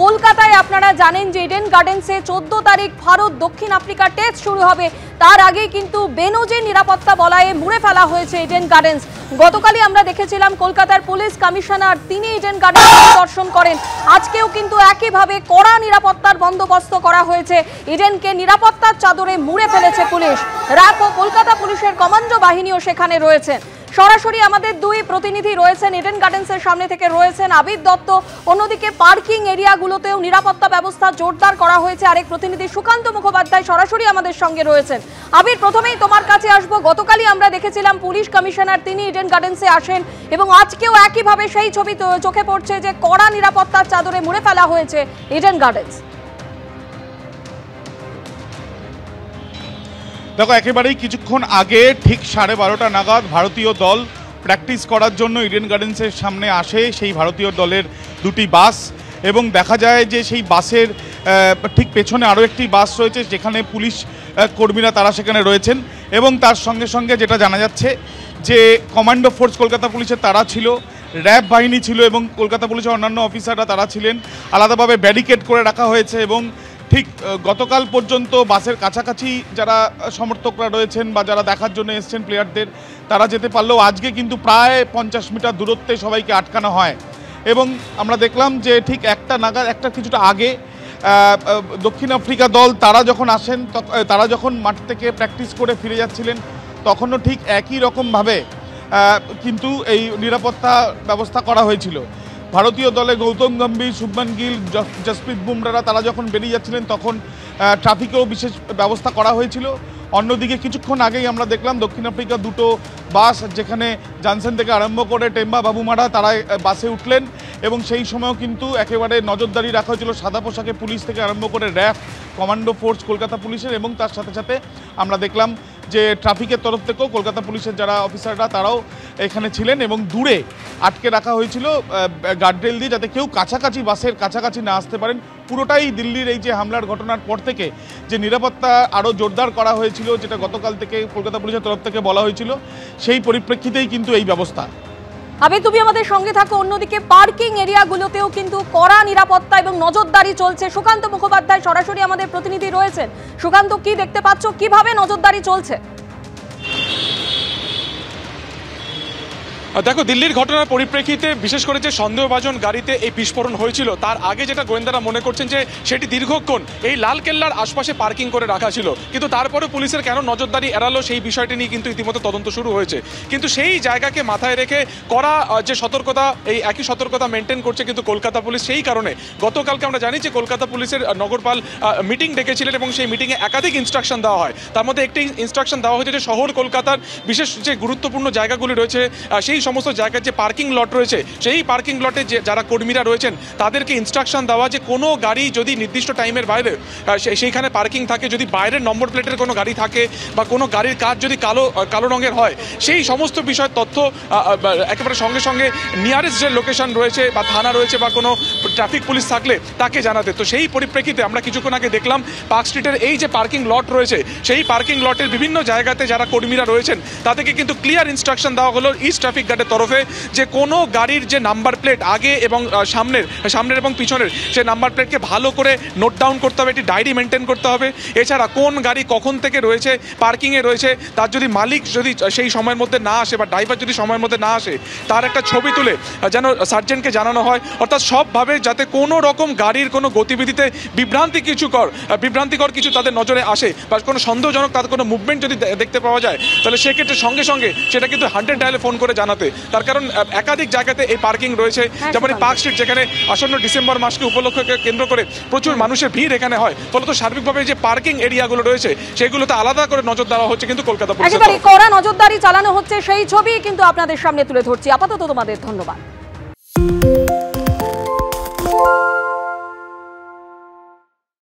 কলকাতায় আপনারা জানেন যে ইডেন গার্ডেন্সে 14 তারিখ ভারত দক্ষিণ আফ্রিকা টেস্ট শুরু হবে। তার আগে কিন্তু বেনজির নিরাপত্তা বলয়ে মুড়ে ফেলা হয়েছে ইডেন গার্ডেন্স। গতকালই আমরা দেখেছিলাম কলকাতার পুলিশ কমিশনার তিনি ইডেন গার্ডেন্স পরিদর্শন করেন। আজকেও কিন্তু একইভাবে কড়া নিরাপত্তার বন্দোবস্ত করা হয়েছে। ইডেনকে নিরাপত্তার চাদরে মুড়ে ফেলেছে পুলিশ। র্যাব ও কলকাতা পুলিশের কমান্ডো বাহিনীও সেখানে রয়েছেন। সরাসরি আমাদের দুই প্রতিনিধি রয়েছেন, ইডেন গার্ডেন্সের সামনে থেকে রয়েছেন আবির দত্ত। অন্যদিকে পার্কিং এরিয়াগুলোতেও নিরাপত্তা ব্যবস্থা জোরদার করা হয়েছে। আরেক প্রতিনিধি সুকান্ত মুখোপাধ্যায় সরাসরি আমাদের সঙ্গে রয়েছেন। আবির, প্রথমেই তোমার কাছে আসবো। গতকালই আমরা দেখেছিলাম পুলিশ কমিশনার তিনি ইডেন গার্ডেন্সে আসেন এবং আজকেও একইভাবে সেই ছবি চোখে পড়ছে যে কড়া নিরাপত্তার চাদরে মুড়ে ফেলা হয়েছে ইডেন গার্ডেন্স। দেখো, একেবারেই কিছুক্ষণ আগে ঠিক 12:30 নাগাদ ভারতীয় দল প্র্যাকটিস করার জন্য ইডেন গার্ডেন্সের সামনে আসে সেই ভারতীয় দলের দুটি বাস, এবং দেখা যায় যে সেই বাসের ঠিক পেছনে আরও একটি বাস রয়েছে যেখানে পুলিশ কর্মীরা তারা সেখানে রয়েছেন। এবং তার সঙ্গে সঙ্গে যেটা জানা যাচ্ছে যে কমান্ডো ফোর্স কলকাতা পুলিশের তারা ছিল, র্যাব বাহিনী ছিল এবং কলকাতা পুলিশের অন্যান্য অফিসাররা তারা ছিলেন। আলাদাভাবে ব্যারিকেড করে রাখা হয়েছে এবং ঠিক গতকাল পর্যন্ত বাসের কাছাকাছি যারা সমর্থকরা রয়েছেন বা যারা দেখার জন্য এসছেন প্লেয়ারদের, তারা যেতে পারলেও আজকে কিন্তু প্রায় 50 মিটার দূরত্বে সবাইকে আটকানো হয়। এবং আমরা দেখলাম যে ঠিক একটা কিছুটা আগে দক্ষিণ আফ্রিকা দল তারা যখন আসেন, তারা যখন মাঠ থেকে প্র্যাকটিস করে ফিরে যাচ্ছিলেন তখনও ঠিক একই রকমভাবে কিন্তু এই নিরাপত্তা ব্যবস্থা করা হয়েছিল। ভারতীয় দলে গৌতম গম্ভীর, শুভমান গিল, জসপ্রীত বুমরারা তারা যখন বেরিয়ে যাচ্ছিলেন তখন ট্রাফিকেও বিশেষ ব্যবস্থা করা হয়েছিল। অন্যদিকে কিছুক্ষণ আগেই আমরা দেখলাম দক্ষিণ আফ্রিকা দুটো বাস, যেখানে জনসন থেকে আরম্ভ করে টেম্বা বাবুমারা তারা বাসে উঠলেন এবং সেই সময়ও কিন্তু একেবারে নজরদারি রাখা হয়েছিল সাদা পোশাকে পুলিশ থেকে আরম্ভ করে র্যাব, কমান্ডো ফোর্স কলকাতা পুলিশের, এবং তার সাথে সাথে আমরা দেখলাম যে ট্রাফিকের তরফ থেকেও কলকাতা পুলিশের যারা অফিসাররা তারাও এখানে ছিলেন এবং দূরে আটকে রাখা হয়েছিল গার্ডরেল দিয়ে, যাতে কেউ কাছাকাছি বাসের কাছাকাছি না আসতে পারেন। পুরোটাই দিল্লির এই যে হামলার ঘটনার পর থেকে যে নিরাপত্তা আরও জোরদার করা হয়েছিল, যেটা গতকাল থেকে কলকাতা পুলিশের তরফ থেকে বলা হয়েছিল, সেই পরিপ্রেক্ষিতেই কিন্তু এই ব্যবস্থা। আবে তুমি আমাদের সঙ্গে থাকো। অন্যদিকে পার্কিং এরিয়াগুলোতেও কিন্তু কড়া নিরাপত্তা এবং নজরদারি চলছে। সুকান্ত মুখোপাধ্যায় সরাসরি আমাদের প্রতিনিধি রয়েছেন। সুকান্ত, কি দেখতে পাচ্ছ, কিভাবে নজরদারি চলছে? দেখো, দিল্লির ঘটনার পরিপ্রেক্ষিতে বিশেষ করে যে সন্দেহভাজন গাড়িতে এই বিস্ফোরণ হয়েছিল তার আগে যেটা গোয়েন্দারা মনে করছেন যে সেটি দীর্ঘক্ষণ এই লালকেল্লার আশপাশে পার্কিং করে রাখা ছিল, কিন্তু তারপরে পুলিশের কেন নজরদারি এড়ালো সেই বিষয়টি নিয়ে কিন্তু ইতিমধ্যে তদন্ত শুরু হয়েছে। কিন্তু সেই জায়গাকে মাথায় রেখে করা যে সতর্কতা, এই একই সতর্কতা মেনটেন করছে কিন্তু কলকাতা পুলিশ। সেই কারণে গতকালকে আমরা জানি যে কলকাতা পুলিশের নগরপাল মিটিং ডেকেছিলেন এবং সেই মিটিংয়ে একাধিক ইনস্ট্রাকশন দেওয়া হয়। তার মধ্যে একটি ইনস্ট্রাকশন দেওয়া হয়েছে যে শহর কলকাতার বিশেষ যে গুরুত্বপূর্ণ জায়গাগুলি রয়েছে সেই সমস্ত জায়গায় যে পার্কিং লট রয়েছে সেই পার্কিং লটে যে যারা কর্মীরা রয়েছেন তাদেরকে ইনস্ট্রাকশন দেওয়া যে কোনো গাড়ি যদি নির্দিষ্ট টাইমের বাইরে সেইখানে পার্কিং থাকে, যদি বাইরের নম্বর প্লেটের কোনো গাড়ি থাকে বা কোনো গাড়ির কাজ যদি কালো রঙের হয়, সেই সমস্ত বিষয় তথ্য একেবারে সঙ্গে সঙ্গে নিয়ারেস্ট যে লোকেশন রয়েছে বা থানা রয়েছে বা কোনো ট্রাফিক পুলিশ থাকলে তাকে জানাতে। তো সেই পরিপ্রেক্ষিতে আমরা কিছুক্ষণ আগে দেখলাম পার্ক স্ট্রিটের এই যে পার্কিং লট রয়েছে সেই পার্কিং লটের বিভিন্ন জায়গাতে যারা কর্মীরা রয়েছেন তাদেরকে কিন্তু ক্লিয়ার ইনস্ট্রাকশন দেওয়া হলো ইস্ট ট্রাফিক গার্ডের তরফে যে কোনো গাড়ির যে নাম্বার প্লেট আগে এবং সামনের এবং পিছনের সেই নাম্বার প্লেটকে ভালো করে নোট ডাউন করতে হবে, এটি ডায়েরি মেনটেন করতে হবে। এছাড়া কোন গাড়ি কখন থেকে রয়েছে পার্কিংয়ে রয়েছে, তার যদি মালিক যদি সেই সময়ের মধ্যে না আসে বা ড্রাইভার যদি সময়ের মধ্যে না আসে তার একটা ছবি তুলে যেন সার্জেন্টকে জানানো হয়। অর্থাৎ সবভাবে যাতে কোনো রকম গাড়ির কোনো গতিবিধিতে বিভ্রান্তিকর কিছু তাদের নজরে আসে বা কোনো সন্দেহজনক তাদের কোনো মুভমেন্ট যদি দেখতে পাওয়া যায় তাহলে সেক্ষেত্রে সঙ্গে সঙ্গে সেটা কিন্তু 100 ডায়ালে ফোন করে জানাতে। তার কারণ একাধিক জায়গাতে এই পার্কিং রয়েছে, যেমন পার্ক স্ট্রিট যেখানে আসন্ন ডিসেম্বর মাসকে উপলক্ষে কেন্দ্র করে প্রচুর মানুষের ভিড় এখানে হয়, ফলত সার্বিকভাবে যে পার্কিং এরিয়াগুলো রয়েছে সেগুলোতে আলাদা করে নজর দেওয়া হচ্ছে কিন্তু কলকাতা পুলিশ। একেবারে কড়া নজরদারি চালানো হচ্ছে সেই ছবি কিন্তু আপনাদের সামনে তুলে ধরছি। আপাতত তোমাদের ধন্যবাদ।